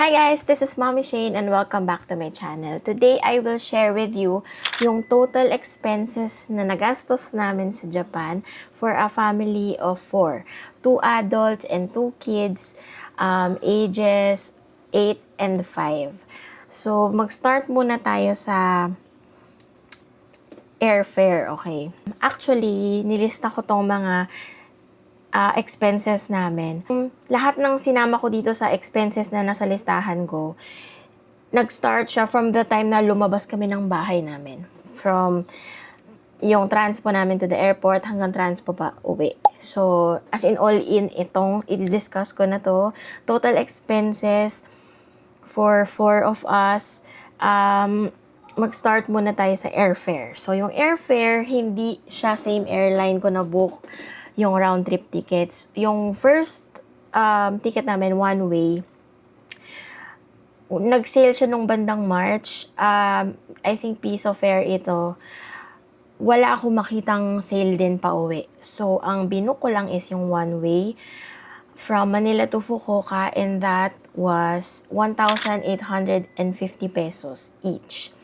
Hi guys, this is Mommy Shane and welcome back to my channel. Today, I will share with you yung total expenses na nagastos namin sa Japan for a family of 4. 2 adults and 2 kids, ages 8 and 5. So, mag-start muna tayo sa airfare, okay? Actually, nilista ko tong mga expenses namin. Lahat ng sinama ko dito sa expenses na nasa listahan ko, nag-start siya from the time na lumabas kami ng bahay namin. From yung transpo namin to the airport hanggang transpo pa uwi. So, as in all in itong i-discuss ko na to. Total expenses for 4 of us. Mag-start muna tayo sa airfare. So, yung airfare, hindi siya same airline ko na book yung round trip tickets. Yung first ticket namin, one way, nag-sale siya nung bandang March. I think piso fare ito. Wala akong makitang sale din pa uwi. So, ang binook ko lang is yung one way from Manila to Fukuoka, and that was 1,850 pesos each.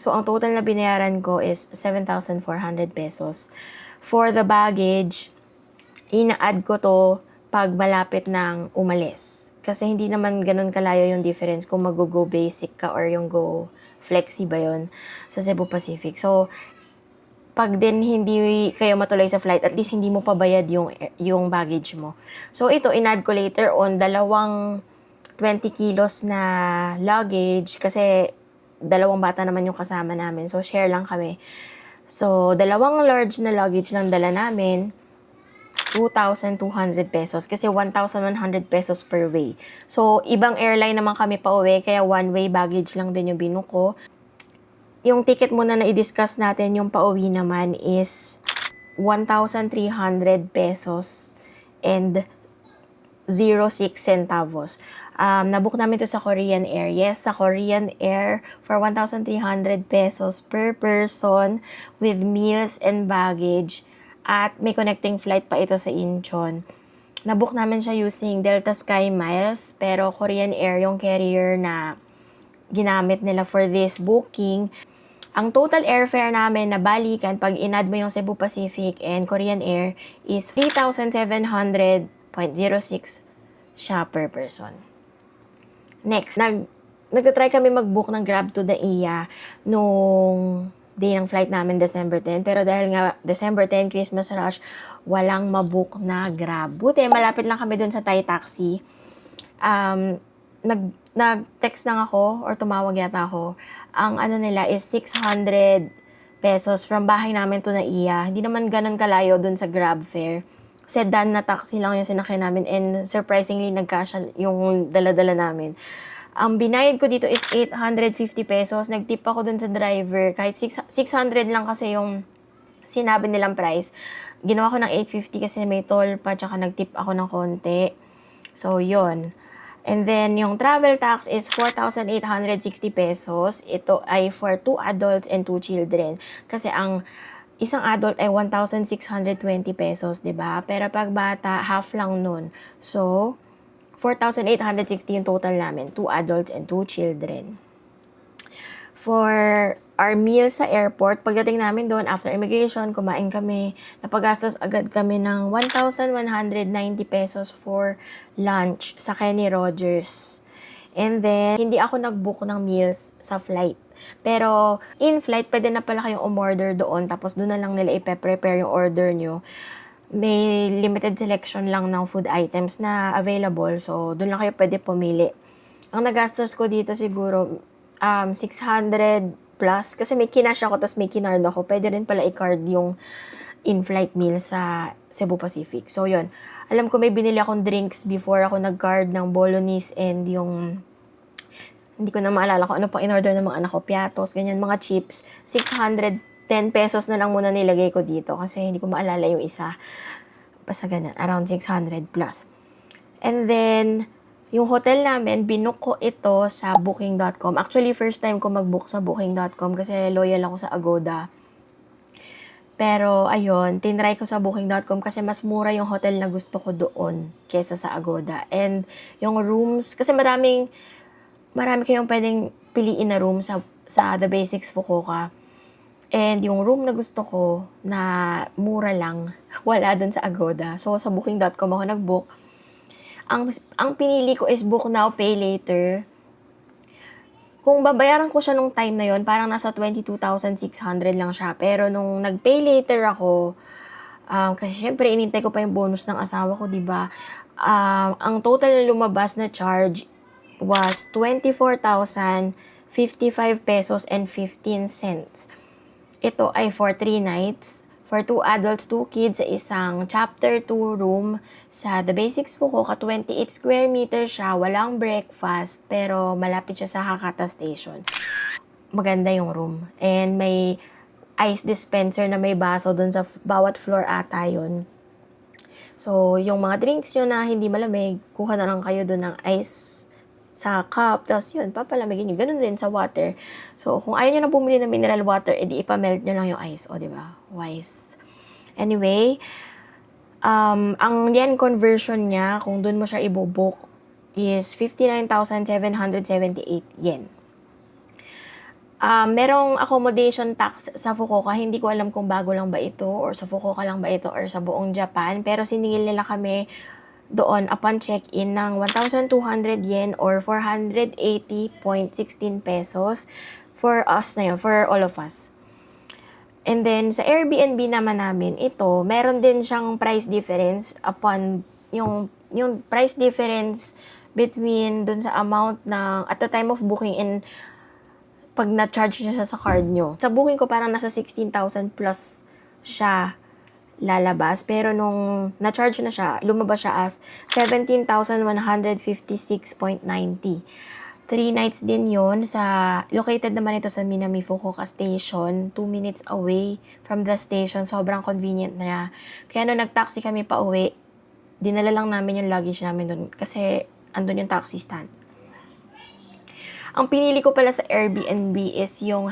So, ang total na binayaran ko is 7,400 pesos. For the baggage, ina-add ko to pag malapit ng umalis. Kasi hindi naman ganun kalayo yung difference kung mag-go basic ka or yung go flexi ba yun sa Cebu Pacific. So, pag din hindi kayo matuloy sa flight, at least hindi mo pabayad yung baggage mo. So, ito, in-add ko later on, dalawang 20 kilos na luggage kasi dalawang bata naman yung kasama namin. So, share lang kami. So, dalawang large na luggage lang dala namin. 2,200 pesos kasi 1,100 pesos per way. So, ibang airline naman kami pa uwi, kaya one-way baggage lang din yung binuko. Yung ticket muna na i-discuss natin, yung pauwi naman is 1,300 pesos and 06 centavos. Nabook namin to sa Korean Air. Yes, sa Korean Air for 1,300 pesos per person with meals and baggage. At may connecting flight pa ito sa Incheon. Nabook namin siya using Delta Sky Miles, pero Korean Air yung carrier na ginamit nila for this booking. Ang total airfare namin na balikan pag in-add mo yung Cebu Pacific and Korean Air is 3,700.06 siya per person. Next, nagtatry kami mag-book ng Grab to the iya nung day ng flight namin December 10. Pero dahil nga December 10, Christmas rush, walang mabook na Grab. Buti, malapit lang kami dun sa Thai taxi. Nag-text lang ako or tumawag yata ako. Ang ano nila is 600 pesos from bahay namin to Naiya. Hindi naman ganun kalayo dun sa Grab fare. Sedan na taxi lang yung sinakyan namin, and surprisingly nagkasya yung dala-dala namin. Ang binayad ko dito is 850 pesos. Nagtip ako dun sa driver. Kahit 600 lang kasi yung sinabi nilang price. Ginawa ko ng 850 kasi may toll pa, tsaka nagtip ako ng konti. So, yon. And then, yung travel tax is 4,860 pesos. Ito ay for 2 adults and 2 children. Kasi ang isang adult ay 1,620 pesos, diba? Pero pag bata, half lang nun. So, 4,860 yung total namin. 2 adults and 2 children. For our meal sa airport, pagdating namin doon, after immigration, kumain kami. Napagastos agad kami ng 1,190 pesos for lunch sa Kenny Rogers. And then, hindi ako nag-book ng meals sa flight. Pero, in-flight, pwede na pala kayong umorder doon. Tapos, doon na lang nila ipe-prepare yung order nyo. May limited selection lang ng food items na available. So, doon lang kayo pwede pumili. Ang nagastos ko dito siguro, 600 plus. Kasi may kinash ako, tapos may kinard ako. Pwede rin pala i-card yung in-flight meal sa Cebu Pacific. So, yun. Alam ko may binili akong drinks before ako nag-card ng bolognese and yung hindi ko na maalala kung ano pang in-order ng mga anak ko. Piatos, ganyan, mga chips. 610 pesos na lang muna nilagay ko dito kasi hindi ko maalala yung isa. Basta ganyan, around 600 plus. And then, yung hotel namin, binook ko ito sa booking.com. Actually, first time ko mag-book sa booking.com kasi loyal ako sa Agoda. Pero, ayun, tinry ko sa booking.com kasi mas mura yung hotel na gusto ko doon kesa sa Agoda. And, yung rooms, kasi maraming marami kayong pwedeng piliin na room sa The Basics Fukuoka. And yung room na gusto ko na mura lang, wala dun sa Agoda. So, sa booking.com ako nag-book. Ang pinili ko is book now, pay later. Kung babayaran ko siya nung time na yon, parang nasa 22,600 lang siya. Pero nung nag-pay later ako, kasi syempre inintay ko pa yung bonus ng asawa ko, 'di ba? Ang total na lumabas na charge was 24,055 pesos and 15 cents. Ito ay for 3 nights, for 2 adults, 2 kids sa isang chapter 2 room sa The Basics Fukuoka. 28 square meters siya, walang breakfast, pero malapit siya sa Hakata Station. Maganda yung room. And may ice dispenser na may baso dun sa bawat floor ata yun. So, yung mga drinks nyo na hindi malamig, kuha na lang kayo dun ng ice sa cup, tapos yun, papalamigin nyo. Ganun din sa water. So, kung ayaw nyo na bumili ng mineral water, edi ipamelt nyo lang yung ice. O, diba? Wise. Anyway, ang yen conversion niya, kung dun mo siya ibobook, is 59,778 yen. Merong accommodation tax sa Fukuoka. Hindi ko alam kung bago lang ba ito or sa Fukuoka lang ba ito or sa buong Japan. Pero siningil nila kami doon upon check-in ng 1,200 yen or 480.16 pesos for us na yun, for all of us. And then, sa Airbnb naman namin, ito, meron din siyang price difference upon yung price difference between dun sa amount ng at the time of booking and pag na-charge niya sa card nyo. Sa booking ko parang nasa 16,000 plus siya lalabas. Pero nung na-charge na siya, lumabas siya as 17,156.90. 3 nights din yon sa, located naman ito sa Minami Fukuoka Station, 2 minutes away from the station. Sobrang convenient na. Kaya nung nag-taxi kami pa uwi, dinala lang namin yung luggage namin doon kasi andun yung taxi stand. Ang pinili ko pala sa Airbnb is yung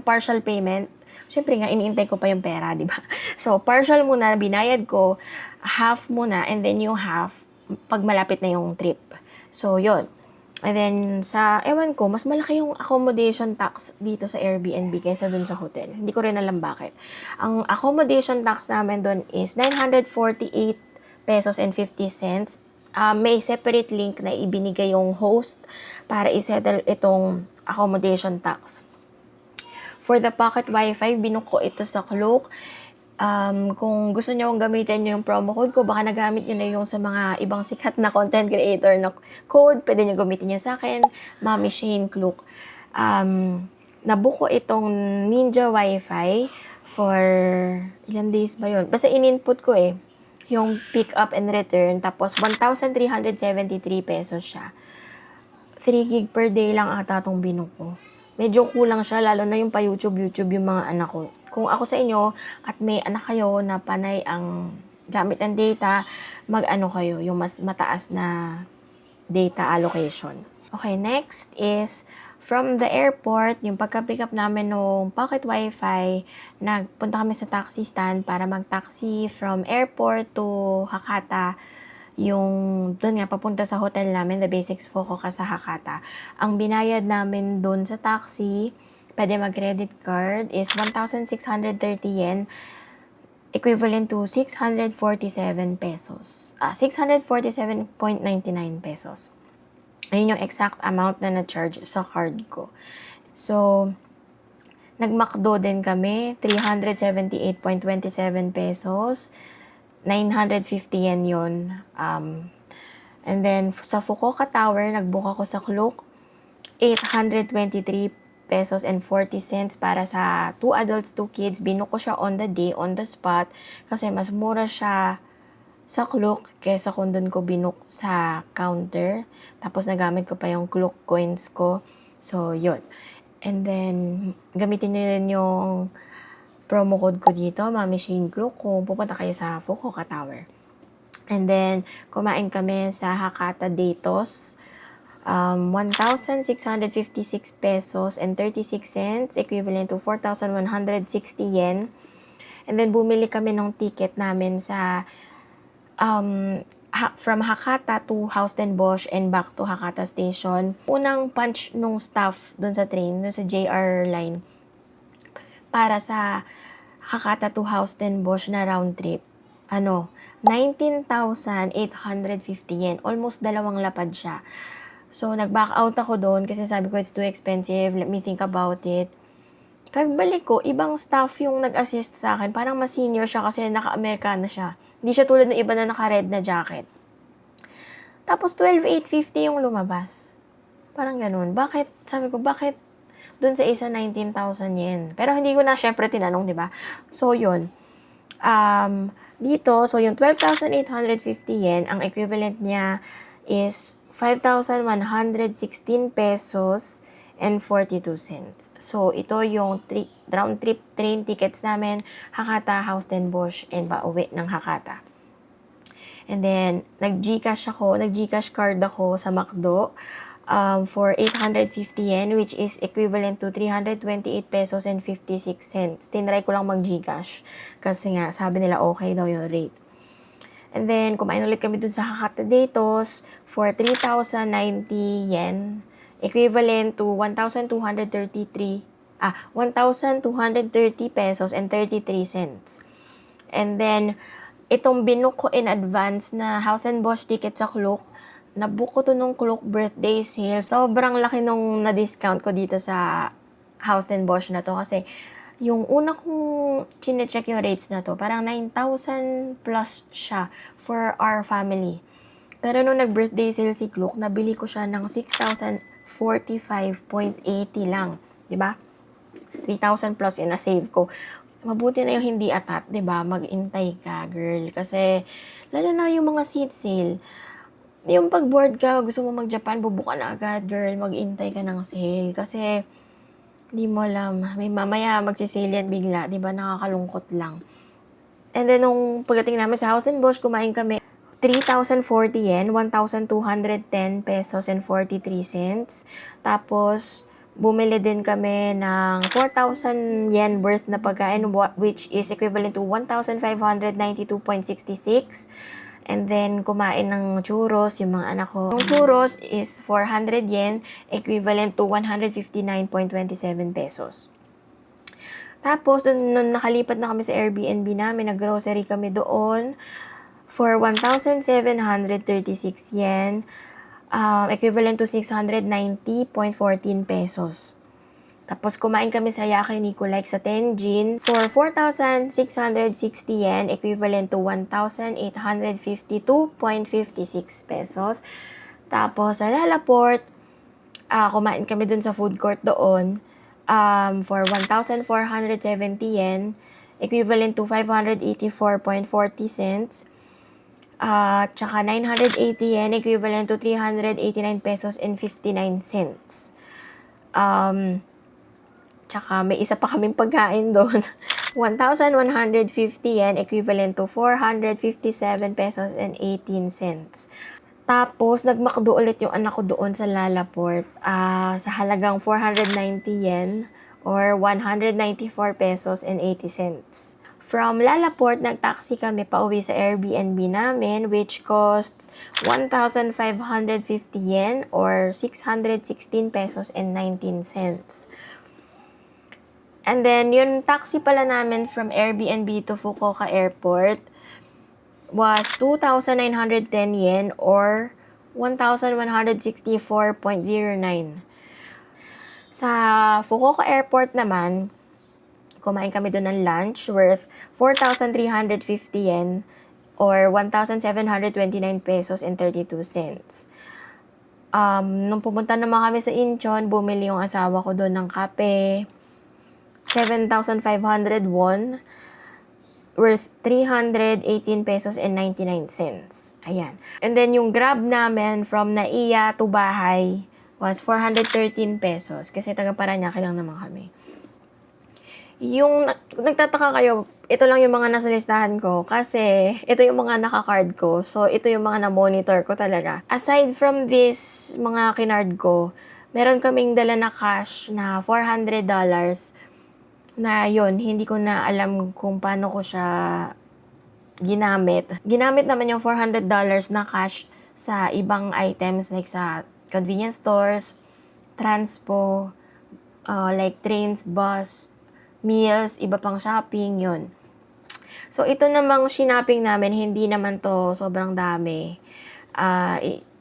partial payment. Siyempre nga, iniintay ko pa yung pera, di ba? So, partial muna, binayad ko, half muna, and then yung half, pag malapit na yung trip. So, yon. And then, ewan ko, mas malaki yung accommodation tax dito sa Airbnb kaysa dun sa hotel. Hindi ko rin alam bakit. Ang accommodation tax namin dun is 948 pesos and 50 cents. May separate link na ibinigay yung host para isettle itong accommodation tax. For the pocket wifi, binook ko ito sa Klook. Kung gusto nyo gamitin yung promo code ko, baka nagamit nyo na yung sa mga ibang sikat na content creator na code, pwede nyo gamitin yun sa akin, Mami Shane Klook. Nabook ko itong Ninja Wi-Fi for ilang days ba yun? Basta in-input ko yung pick up and return, tapos 1,373 pesos siya. 3 gig per day lang ata itong binook ko. Medyo kulang siya, lalo na yung pa YouTube yung mga anak ko. Kung ako sa inyo, at may anak kayo na panay ang gamit ng data, mag-ano kayo, yung mas mataas na data allocation. Okay, next is, from the airport, yung pagka-pick up namin ng pocket wifi, nagpunta kami sa taxi stand para mag-taxi from airport to Hakata. Yung doon nga, papunta sa hotel namin, The Basics Fukuoka sa Hakata. Ang binayad namin doon sa taxi, pwede mag-credit card, is 1,630 yen, equivalent to 647 pesos. 647.99 pesos. Ayun yung exact amount na na-charge sa card ko. So, nag-McDo din kami, 378.27 pesos. 950 yen yun. And then, sa Fukuoka Tower, nag-book ako sa Klook. 823 pesos and 40 cents para sa 2 adults, 2 kids. Binook ko siya on the day, on the spot. Kasi mas mura siya sa Klook kesa kung doon ko binook sa counter. Tapos nagamit ko pa yung Klook coins ko. So, yun. And then, gamitin nyo rin yung promo code ko dito, Mami Shane Klook, kung pupunta kayo sa Fukuoka Tower. And then, kumain kami sa Hakata Datos. 1,656 pesos and 36 cents, equivalent to 4,160 yen. And then, bumili kami ng ticket namin sa from Hakata to Houston Bosch and back to Hakata Station. Unang punch nung staff doon sa train, doon sa JR line, para sa Hakata to Houston Bosch na round trip, 19,850 yen. Almost dalawang lapad siya. So, nag-back out ako doon kasi sabi ko it's too expensive, let me think about it. Pagbalik ko, ibang staff yung nag-assist sa akin. Parang mas senior siya kasi naka-Amerikano siya. Hindi siya tulad ng iba na naka-red na jacket. Tapos 12,850 yung lumabas. Parang ganun. Bakit? Sabi ko, bakit dun sa isa 19,000 yen? Pero hindi ko na syempre tinanong, di ba? So, yun. Dito, so yung 12,850 yen, ang equivalent niya is 5,116 pesos and 42 cents. So, ito yung round trip train tickets namin, Hakata, Houston Bosch, and pauwi ng Hakata. And then, nag-Gcash card ako sa McDo for 850 yen, which is equivalent to 328 pesos and 56 cents. Tinry ko lang mag-Gcash kasi nga, sabi nila okay daw yung rate. And then, kumain ulit kami dun sa Hakata Datos for 3,090 yen, equivalent to 1,230 pesos and 33 cents. And then, itong binook ko in advance na Houston Bosch ticket sa Klook, nabook ko to nung Klook birthday sale. Sobrang laki nung na-discount ko dito sa Houston Bosch na to kasi yung una kong chine-check yung rates na to, parang 9,000 plus siya for our family. Pero nung nag-birthday sale si Klook, nabili ko siya ng 6,045.80 lang. Diba? 3,000 plus yun na-save ko. Mabuti na yung hindi atat, diba? Mag-intay ka, girl. Kasi, lalo na yung mga seat sale. Yung pag-board ka, gusto mo mag-Japan, bubuka na agad, girl. Mag-intay ka ng sale. Kasi, di mo alam, may mamaya magsisale yan bigla. Diba? Nakakalungkot lang. And then, nung pagdating namin sa Houston Bosch, kumain kami 3,040 yen, 1,210 pesos and 43 cents. Tapos, bumili din kami ng 4,000 yen worth na pagkain, which is equivalent to 1,592.66. And then, kumain ng churros, yung mga anak ko. Yung churros is 400 yen, equivalent to 159.27 pesos. Tapos, nung nakalipat na kami sa Airbnb namin, nag-grocery kami doon for 1,736 yen, equivalent to 690.14 pesos. Tapos, kumain kami sa Yakiniku like sa Tenjin for 4,660 yen, equivalent to 1,852.56 pesos. Tapos, sa Lalaport, kumain kami dun sa food court doon for 1,470 yen, equivalent to 584.40 cents. Tsaka 980 yen, equivalent to 389 pesos and 59 cents. Tsaka may isa pa kaming pagkain doon. 1,150 yen, equivalent to 457 pesos and 18 cents. Tapos, nag-McDo ulit yung anak ko doon sa Lalaport sa halagang 490 yen or 194 pesos and 80 cents. From Lalaport, nag-taxi kami pauwi sa Airbnb namin, which costs 1,550 yen or 616 pesos and 19 cents. And then, yung taxi pala namin from Airbnb to Fukuoka Airport was 2,910 yen or 1,164.09. Sa Fukuoka Airport naman, kumain kami doon ng lunch worth 4,350 yen or 1,729 pesos and 32 cents. Nung pumunta naman kami sa Incheon, bumili yung asawa ko doon ng kape, 7,500 won, worth 318 pesos and 99 cents. Ayan. And then, yung Grab namin from Naiya to bahay was 413 pesos kasi taga Paranaque lang naman kami. Yung nagtataka kayo, ito lang yung mga nasa listahan ko kasi ito yung mga naka-card ko. So, ito yung mga na-monitor ko talaga. Aside from this mga kinard ko, meron kaming dala na cash na $400 na yon, hindi ko na alam kung paano ko siya ginamit. Ginamit naman yung $400 na cash sa ibang items like sa convenience stores, transpo, like trains, bus, meals, iba pang shopping, yun. So, ito namang shinapping namin, hindi naman to sobrang dami.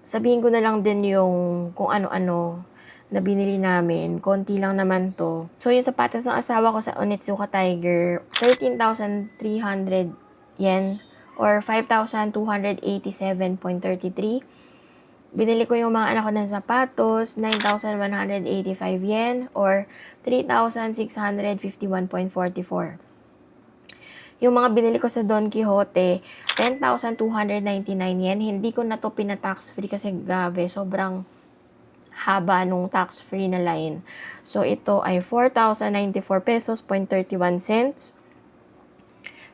Sabihin ko na lang din yung kung ano-ano na binili namin. Konti lang naman to. So, yung sapatos ng asawa ko sa Onitsuka Tiger, 13,300 yen or 5,287.33. Binili ko yung mga anak ko ng sapatos, 9,185 yen or 3,651.44. Yung mga binili ko sa Don Quixote, 10,299 yen. Hindi ko na to pinatax free kasi gabi, sobrang haba nung tax free na line. So ito ay 4,094 pesos, 31 cents.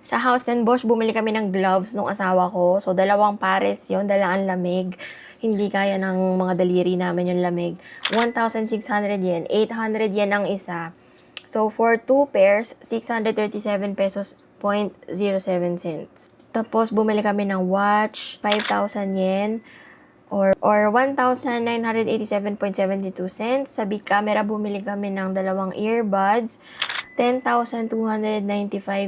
Sa House and Bosch, bumili kami ng gloves ng asawa ko. So, 2 pares yun, dalaan lamig. Hindi kaya ng mga daliri namin yung lamig. 1,600 yen. 800 yen ang isa. So, for 2 pairs, 637 pesos, 0.07 cents. Tapos, bumili kami ng watch, 5,000 yen. Or 1,987.72 cents. Sa Big Camera, bumili kami ng 2 earbuds, 10,295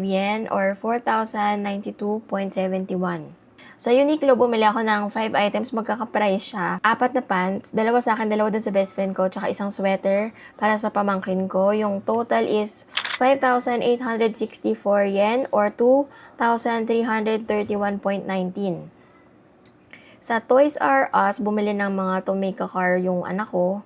yen or 4,092.71. Sa Uniqlo, bumili ako ng 5 items, magkaka-price siya. 4 na pants, 2 sa akin, 2 dun sa best friend ko, tsaka isang sweater para sa pamangkin ko. Yung total is 5,864 yen or 2,331.19. Sa Toys R Us, bumili ng mga to make a car yung anak ko.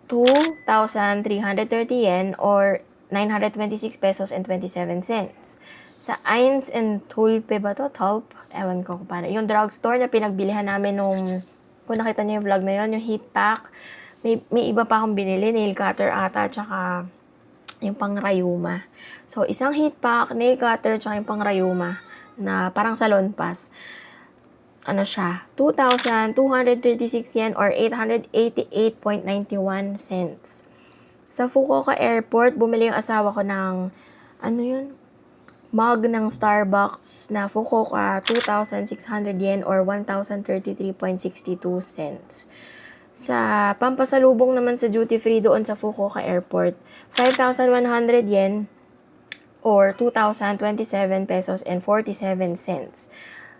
2,330 yen or 926 pesos and 27 cents. Sa Eins and Tulpe ba to? Tulp? Ewan ko kung paano. Yung drugstore na pinagbilihan namin nung, kung nakita niyo yung vlog na yun, yung heat pack. May iba pa akong binili, nail cutter ata, tsaka yung pangrayuma. So, isang heat pack, nail cutter, tsaka yung pangrayuma na parang salon pass. Ano siya? 2,236 yen or 888.91 cents. Sa Fukuoka Airport, bumili yung asawa ko ng, mug ng Starbucks na Fukuoka, 2,600 yen or 1,033.62 cents. Sa pampasalubong naman sa duty free doon sa Fukuoka Airport, 5,100 yen or 2,027 pesos and 47 cents.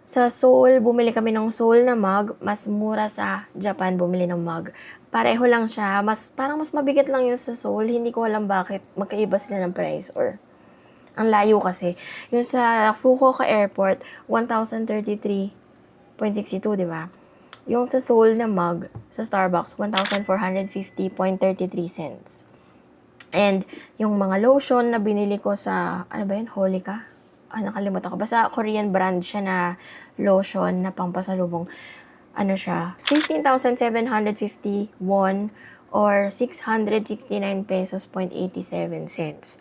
Sa Seoul, bumili kami ng Seoul na mug. Mas mura sa Japan bumili ng mug. Pareho lang siya. Parang mas mabigat lang yung sa Seoul. Hindi ko alam bakit magkaiba sila ng price or ang layo kasi. Yung sa Fukuoka Airport, 1,033.62, di ba? Yung sa Seoul na mug, sa Starbucks, 1,450.33 cents. And yung mga lotion na binili ko sa, Holika? Nakalimutan ko. Basta Korean brand siya na lotion na pampasalubong. Siya? 15,750 won or 669 pesos 0.87 cents.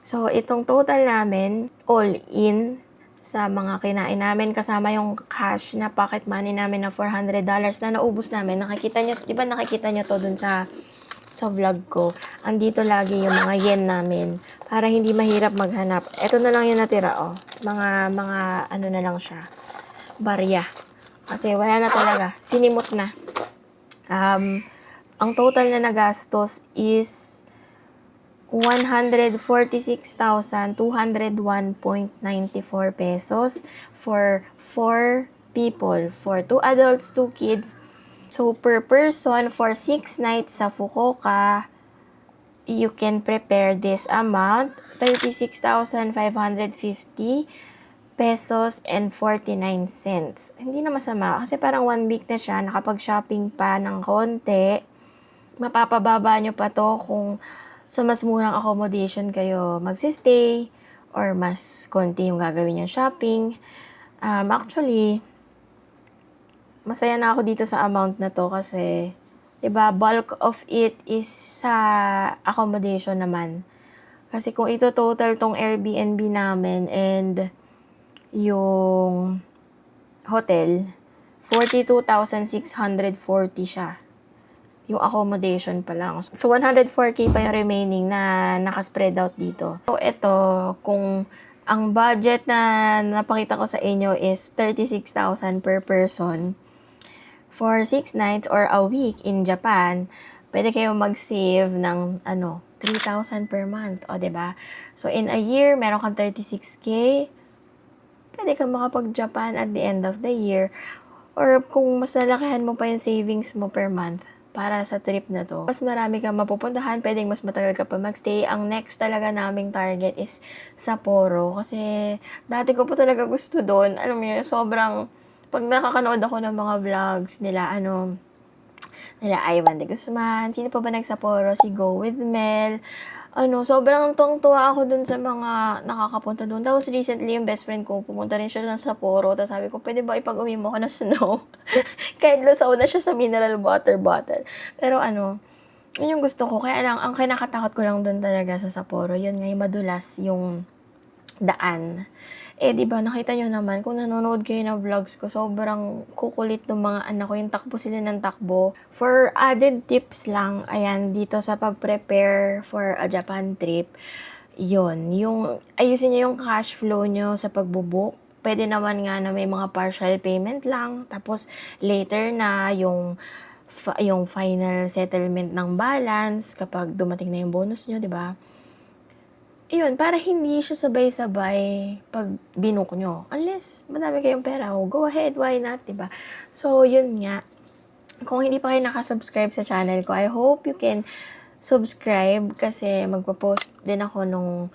So, itong total namin, all in, sa mga kinain namin, kasama yung cash na pocket money namin na $400 na naubos namin. Nakikita nyo, di ba nakikita nyo to dun sa vlog ko. Andito lagi yung mga yen namin para hindi mahirap maghanap. Ito na lang yung natira, Mga na lang siya. Barya. Kasi wala na talaga. Sinimot na. Ang total na nagastos is 146,201.94 pesos for 4 people. For 2 adults, 2 kids. So, per person, for 6 nights sa Fukuoka, you can prepare this amount, 36,550 pesos and 49 cents. Hindi na masama kasi parang 1 week na siya, nakapag-shopping pa ng konti. Mapapababa nyo pa to kung sa mas murang accommodation kayo magsistay or mas konti yung gagawin yung shopping. Actually, masaya na ako dito sa amount na to kasi, 'di ba, bulk of it is sa accommodation naman. Kasi kung ito total tong Airbnb namin and yung hotel, 42,640 siya. Yung accommodation pa lang. So, 104K pa yung remaining na nakaspread out dito. So, ito, kung Ang budget na napakita ko sa inyo is 36,000 per person. For 6 nights or a week in Japan, pwede kayo mag-save ng 3,000 per month. O, 'di ba? So, in a year, meron kang 36K. Pwede kang makapag-Japan at the end of the year. Or kung mas nalakihan mo pa yung savings mo per month para sa trip na to, mas marami kang mapupuntahan, pwedeng mas matagal ka pa magstay. Ang next talaga naming target is Sapporo. Kasi dati ko pa talaga gusto doon. Alam mo yun, sobrang, pag nakakanood ako ng mga vlogs nila, nila Ivan de Guzman, sino pa ba nag-Sapporo? Si Go with Mel. Sobrang tuwang-tuwa ako dun sa mga nakakapunta dun. Tapos recently, yung best friend ko, pumunta rin siya ng Sapporo. Tapos sabi ko, pwede ba ipag-uwi mo ako ng snow? Kahit lusaw na siya sa mineral water bottle. Pero yun yung gusto ko. Kaya lang, ang kinakatakot ko lang dun talaga sa Sapporo, yun nga, yung madulas yung daan. Di ba, nakita nyo naman, kung nanonood kayo ng vlogs ko, sobrang kukulit ng mga anak ko, yung takbo sila ng takbo. For added tips lang, ayan, dito sa pag-prepare for a Japan trip, yung ayusin nyo yung cash flow nyo sa pagbubook. Pwede naman nga na may mga partial payment lang, tapos later na yung final settlement ng balance kapag dumating na yung bonus nyo, di ba? Iyon, para hindi siya sabay-sabay pag binook nyo. Unless madami kayong pera, go ahead, why not, diba? So, yun nga. Kung hindi pa kayo nakasubscribe sa channel ko, I hope you can subscribe kasi magpo-post din ako nung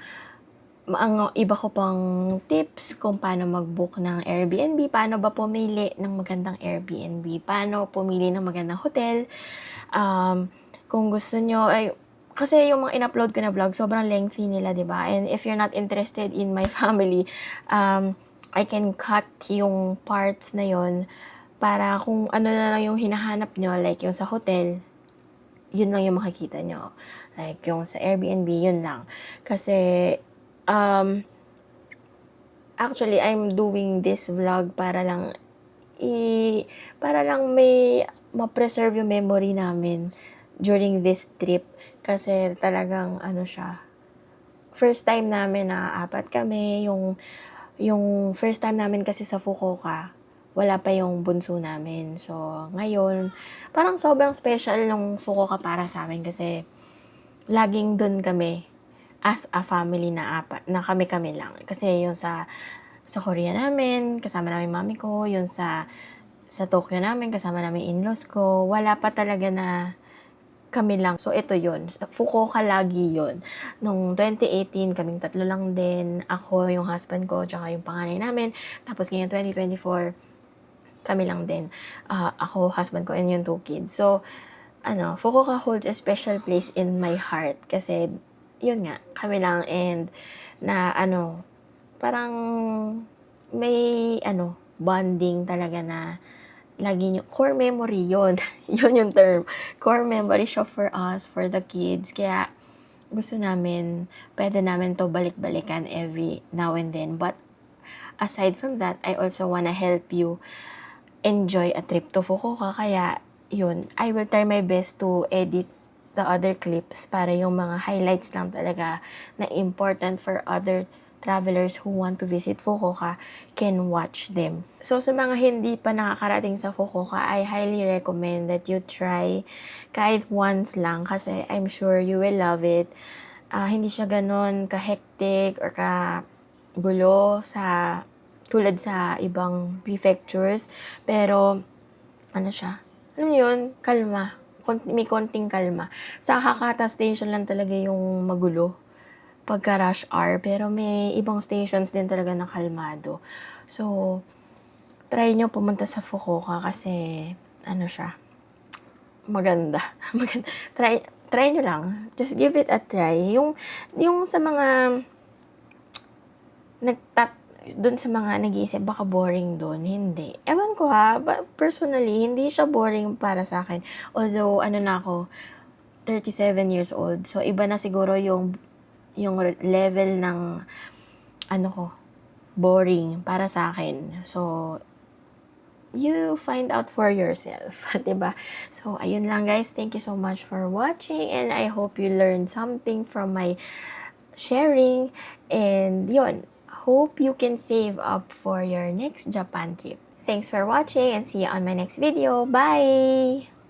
ang iba ko pang tips kung paano mag-book ng Airbnb, paano ba pumili ng magandang Airbnb, paano pumili ng magandang hotel. Kung gusto nyo, kasi yung mga in-upload ko na vlog, sobrang lengthy nila, di ba? And if you're not interested in my family, I can cut yung parts na yon para kung ano na lang yung hinahanap nyo, like yung sa hotel, yun lang yung makikita nyo. Like yung sa Airbnb, yun lang. Kasi, actually, I'm doing this vlog para lang may ma-preserve yung memory namin during this trip. Kasi talagang first time namin na apat kami, yung first time namin kasi sa Fukuoka, wala pa yung bunso namin. So, ngayon, parang sobrang special nung Fukuoka para sa amin kasi laging dun kami as a family na apat, na kami-kami lang. Kasi yung sa Korea namin, kasama namin mami ko, yung sa Tokyo namin, kasama namin in-laws ko, wala pa talaga na kami lang. So, ito yun. Fukuoka lagi yun. Nung 2018, kaming tatlo lang din. Ako, yung husband ko, tsaka yung panganay namin. Tapos ngayon, 2024, kami lang din. Ako, husband ko, and yung 2 kids. So, Fukuoka holds a special place in my heart. Kasi, yun nga, kami lang. And, parang may, bonding talaga na lagi nyo, core memory yun. Yun yung term. Core memory siya for us, for the kids. Kaya, gusto namin, pwede namin to balik-balikan every now and then. But, aside from that, I also wanna help you enjoy a trip to Fukuoka. Kaya, yun, I will try my best to edit the other clips para yung mga highlights lang talaga na important for other travelers who want to visit Fukuoka can watch them. So, sa mga hindi pa nakakarating sa Fukuoka, I highly recommend that you try kahit once lang kasi I'm sure you will love it. Hindi siya ganon ka-hectic or ka-gulo tulad sa ibang prefectures. Pero, siya? Alam mo yun? Kalma. May konting kalma. Sa Hakata Station lang talaga yung magulo pagka rush hour, pero may ibang stations din talaga na kalmado. So, try nyo pumunta sa Fukuoka kasi, siya, maganda. Try nyo lang. Just give it a try. Yung sa mga, dun sa mga nag-iisip, baka boring dun. Hindi. Ewan ko personally, hindi siya boring para sa akin. Although, na ako, 37 years old. So, iba na siguro yung level ng boring para sa akin. So, you find out for yourself, 'di ba? So, ayun lang guys. Thank you so much for watching and I hope you learned something from my sharing. And yun, hope you can save up for your next Japan trip. Thanks for watching and see you on my next video. Bye!